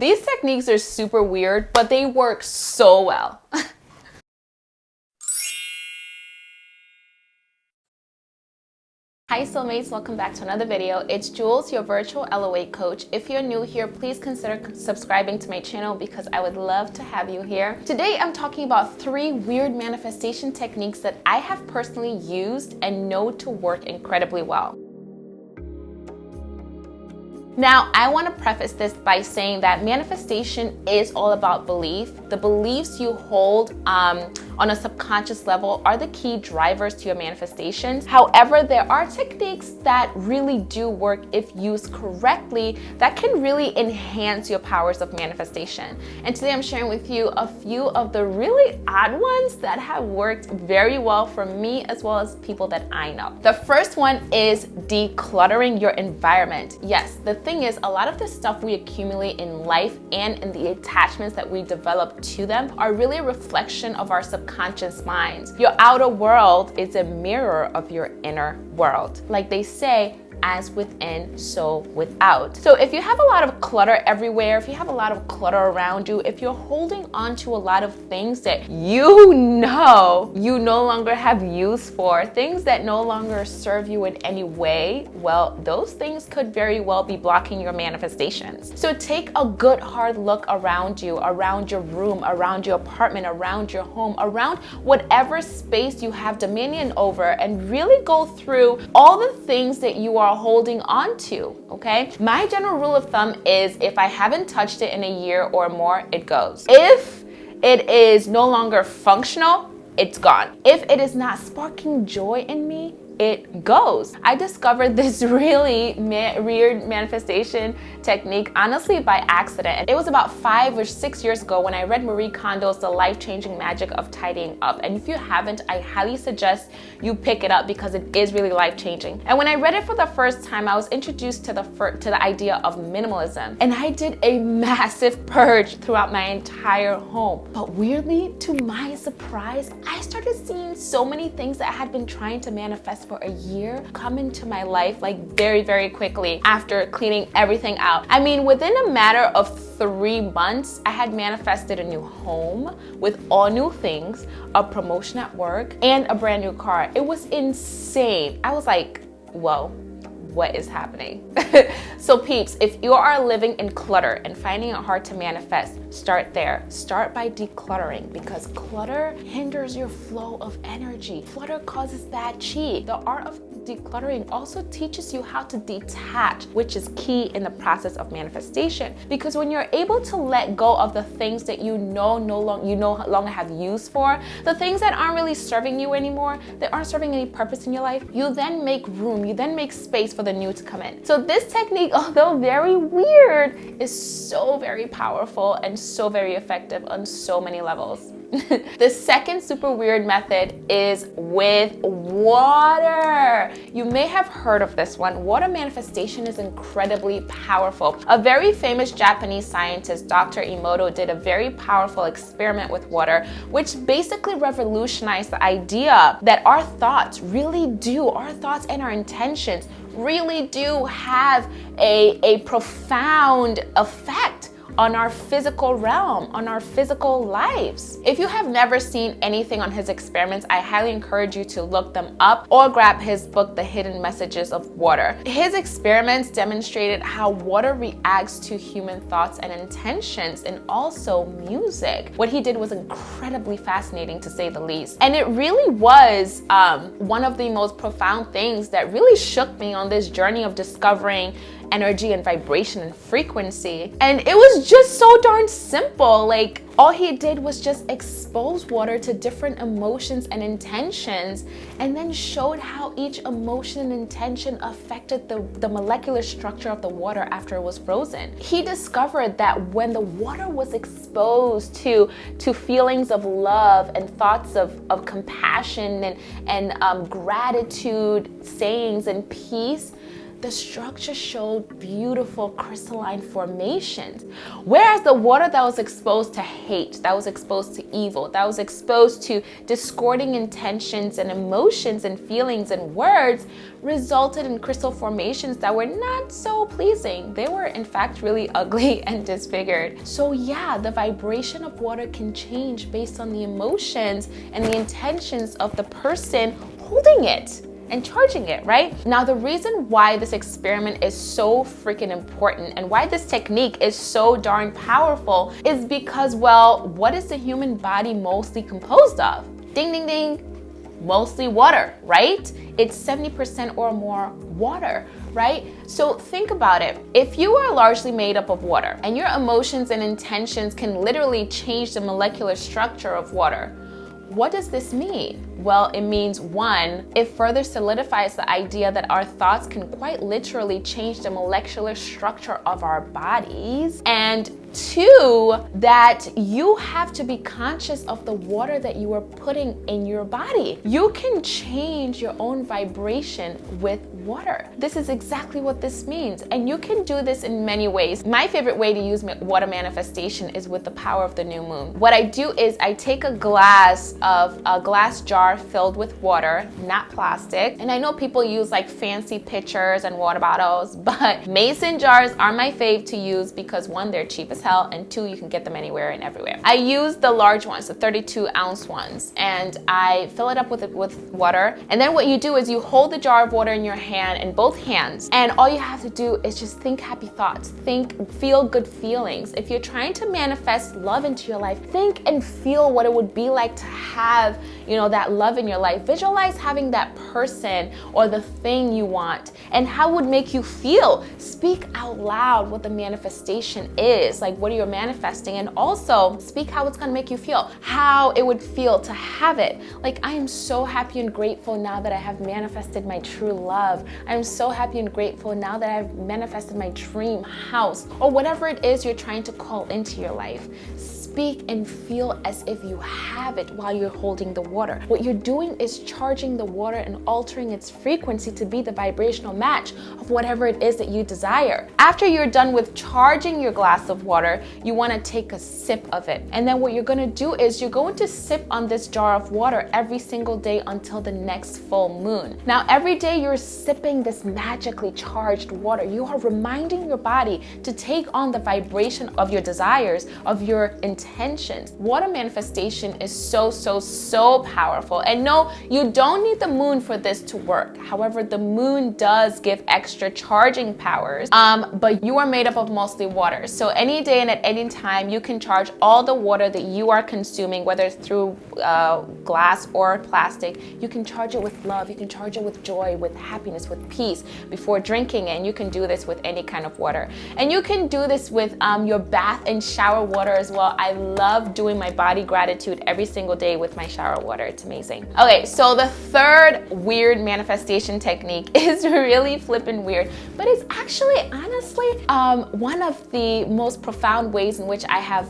These techniques are super weird, but they work so well. Hi soulmates, welcome back to another video. It's Jules, your virtual LOA coach. If you're new here, please consider subscribing to my channel because I would love to have you here. Today I'm talking about 3 weird manifestation techniques that I have personally used and know to work incredibly well. Now, I want to preface this by saying that manifestation is all about belief. The beliefs you hold on a subconscious level are the key drivers to your manifestations. However, there are techniques that really do work if used correctly that can really enhance your powers of manifestation. And today I'm sharing with you a few of the really odd ones that have worked very well for me as well as people that I know. The first one is decluttering your environment. Yes, the thing is, a lot of the stuff we accumulate in life and in the attachments that we develop to them are really a reflection of our subconscious minds. Your outer world is a mirror of your inner world. Like they say, as within, so without. So if you have a lot of clutter everywhere, if you have a lot of clutter around you, if you're holding on to a lot of things that you know you no longer have use for, things that no longer serve you in any way, well, those things could very well be blocking your manifestations. So take a good hard look around you, around your room, around your apartment, around your home, around whatever space you have dominion over, and really go through all the things that you are holding on to, okay? My general rule of thumb is if I haven't touched it in a year or more, it goes. If it is no longer functional, it's gone. If it is not sparking joy in me, it goes. I discovered this really weird manifestation technique, honestly, by accident. It was about 5 or 6 years ago when I read Marie Kondo's The Life-Changing Magic of Tidying Up. And if you haven't, I highly suggest you pick it up because it is really life-changing. And when I read it for the first time, I was introduced to the idea of minimalism. And I did a massive purge throughout my entire home. But weirdly, to my surprise, I started seeing so many things that I had been trying to manifest for a year come into my life like very, very quickly after cleaning everything out. I mean, within a matter of 3 months, I had manifested a new home with all new things, a promotion at work, and a brand new car. It was insane. I was like, whoa. What is happening? So peeps, if you are living in clutter and finding it hard to manifest, start there. Start by decluttering because clutter hinders your flow of energy. Clutter causes bad chi. The art of decluttering also teaches you how to detach, which is key in the process of manifestation. Because when you're able to let go of the things that you no longer have use for, the things that aren't really serving you anymore, that aren't serving any purpose in your life, you then make room, you then make space for the new to come in. So this technique, although very weird, is so very powerful and so very effective on so many levels. The second super weird method is with water. You may have heard of this one. Water manifestation is incredibly powerful. A very famous Japanese scientist, Dr. Emoto, did a very powerful experiment with water, which basically revolutionized the idea that our thoughts and our intentions really do have a profound effect on our physical realm, on our physical lives. If you have never seen anything on his experiments, I highly encourage you to look them up or grab his book, The Hidden Messages of Water. His experiments demonstrated how water reacts to human thoughts and intentions and also music. What he did was incredibly fascinating to say the least. And it really was one of the most profound things that really shook me on this journey of discovering energy and vibration and frequency. And it was just so darn simple. Like, all he did was just expose water to different emotions and intentions, and then showed how each emotion and intention affected the molecular structure of the water after it was frozen. He discovered that when the water was exposed to feelings of love and thoughts of compassion and gratitude, sayings and peace, the structure showed beautiful crystalline formations. Whereas the water that was exposed to hate, that was exposed to evil, that was exposed to discording intentions and emotions and feelings and words, resulted in crystal formations that were not so pleasing. They were in fact really ugly and disfigured. So yeah, the vibration of water can change based on the emotions and the intentions of the person holding it and charging it, right? Now, the reason why this experiment is so freaking important and why this technique is so darn powerful is because, well, what is the human body mostly composed of? Ding, ding, ding. Mostly water, right? It's 70% or more water, right? So think about it. If you are largely made up of water and your emotions and intentions can literally change the molecular structure of water, what does this mean? Well, it means one, it further solidifies the idea that our thoughts can quite literally change the molecular structure of our bodies. And two, that you have to be conscious of the water that you are putting in your body. You can change your own vibration with water. This is exactly what this means. And you can do this in many ways. My favorite way to use water manifestation is with the power of the new moon. What I do is I take a glass jar filled with water, not plastic. And I know people use like fancy pitchers and water bottles, but mason jars are my fave to use because one, they're cheap as hell, and two, you can get them anywhere and everywhere. I use the large ones, the 32-ounce ones, and I fill it up with water. And then what you do is you hold the jar of water in your hand, in both hands, and all you have to do is just think happy thoughts, feel good feelings. If you're trying to manifest love into your life, think and feel what it would be like to have, that love in your life. Visualize having that person or the thing you want and how it would make you feel. Speak out loud what the manifestation is, like what you're manifesting, and also speak how it's gonna make you feel, how it would feel to have it. Like, I am so happy and grateful now that I have manifested my true love. I am so happy and grateful now that I've manifested my dream house, or whatever it is you're trying to call into your life. Speak and feel as if you have it while you're holding the water. What you're doing is charging the water and altering its frequency to be the vibrational match of whatever it is that you desire. After you're done with charging your glass of water, you want to take a sip of it. And then what you're going to do is you're going to sip on this jar of water every single day until the next full moon. Now, every day you're sipping this magically charged water, you are reminding your body to take on the vibration of your desires, of your intentions. Water manifestation is so powerful. And no, you don't need the moon for this to work. However, the moon does give extra charging powers, but you are made up of mostly water. So any day and at any time, you can charge all the water that you are consuming, whether it's through glass or plastic. You can charge it with love. You can charge it with joy, with happiness, with peace before drinking. And you can do this with any kind of water. And you can do this with your bath and shower water as well. I love doing my body gratitude every single day with my shower water. It's amazing. Okay, so the third weird manifestation technique is really flippin' weird, but it's actually honestly one of the most profound ways in which I have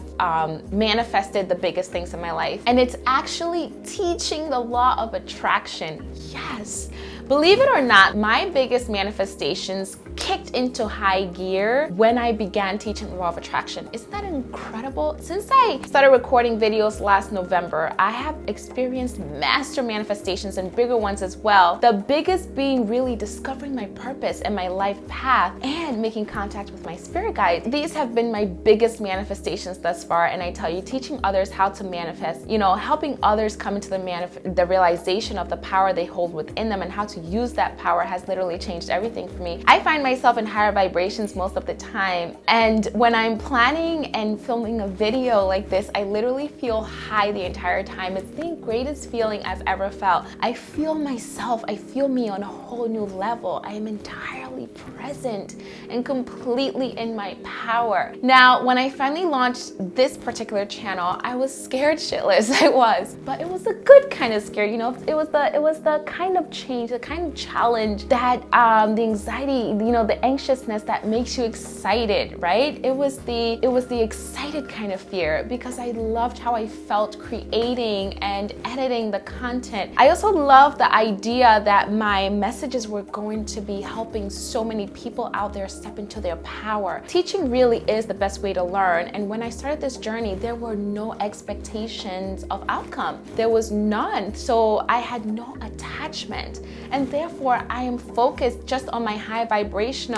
manifested the biggest things in my life. And it's actually teaching the law of attraction. Yes. Believe it or not, my biggest manifestations kicked into high gear when I began teaching the law of attraction. Isn't that incredible? Since I started recording videos last November, I have experienced master manifestations and bigger ones as well. The biggest being really discovering my purpose and my life path and making contact with my spirit guides. These have been my biggest manifestations thus far, and I tell you, teaching others how to manifest, helping others come into the realization of the power they hold within them and how to use that power has literally changed everything for me. I find myself in higher vibrations most of the time, and when I'm planning and filming a video like this, I literally feel high the entire time. It's the greatest feeling I've ever felt. I feel myself, I feel me on a whole new level. I am entirely present and completely in my power. Now, when I finally launched this particular channel, I was scared shitless. I was, but it was a good kind of scared. It was the kind of change, the kind of challenge that the anxiety, the anxiousness that makes you excited, right? It was the excited kind of fear because I loved how I felt creating and editing the content. I also loved the idea that my messages were going to be helping so many people out there step into their power. Teaching really is the best way to learn. And when I started this journey, there were no expectations of outcome. There was none. So I had no attachment. And therefore I am focused just on my high vibrations,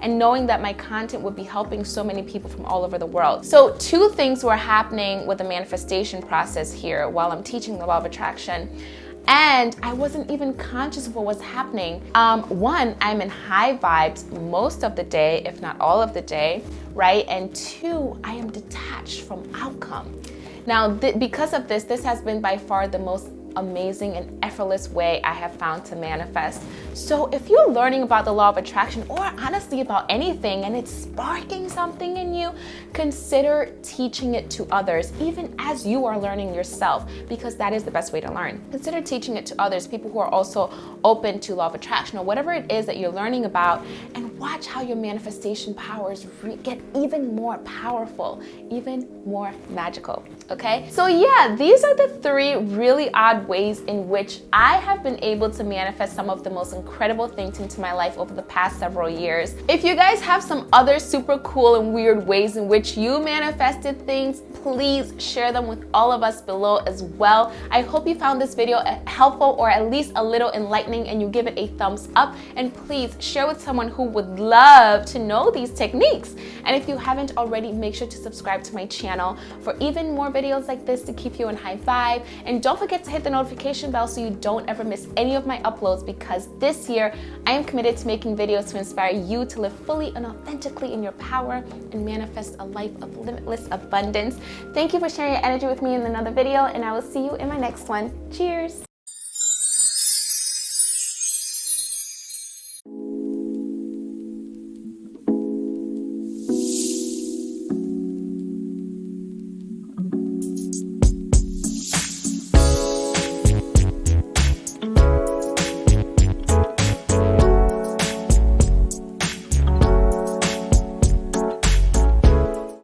and knowing that my content would be helping so many people from all over the world. So two things were happening with the manifestation process here while I'm teaching the law of attraction. And I wasn't even conscious of what was happening. One, I'm in high vibes most of the day, if not all of the day, right? And two, I am detached from outcome. Now, because of this has been by far the most amazing and effortless way I have found to manifest. So if you're learning about the law of attraction, or honestly about anything, and it's sparking something in you, consider teaching it to others, even as you are learning yourself, because that is the best way to learn. Consider teaching it to others, people who are also open to law of attraction or whatever it is that you're learning about, and watch how your manifestation powers get even more powerful, even more magical, okay? So yeah, these are the three really odd ways in which I have been able to manifest some of the most incredible things into my life over the past several years. If you guys have some other super cool and weird ways in which you manifested things, please share them with all of us below as well. I hope you found this video helpful, or at least a little enlightening, and you give it a thumbs up, and please share with someone who would love to know these techniques. And if you haven't already, make sure to subscribe to my channel for even more videos like this to keep you in high vibe. And don't forget to hit the notification bell so you don't ever miss any of my uploads, because this year I am committed to making videos to inspire you to live fully and authentically in your power and manifest a life of limitless abundance. Thank you for sharing your energy with me in another video, and I will see you in my next one. Cheers!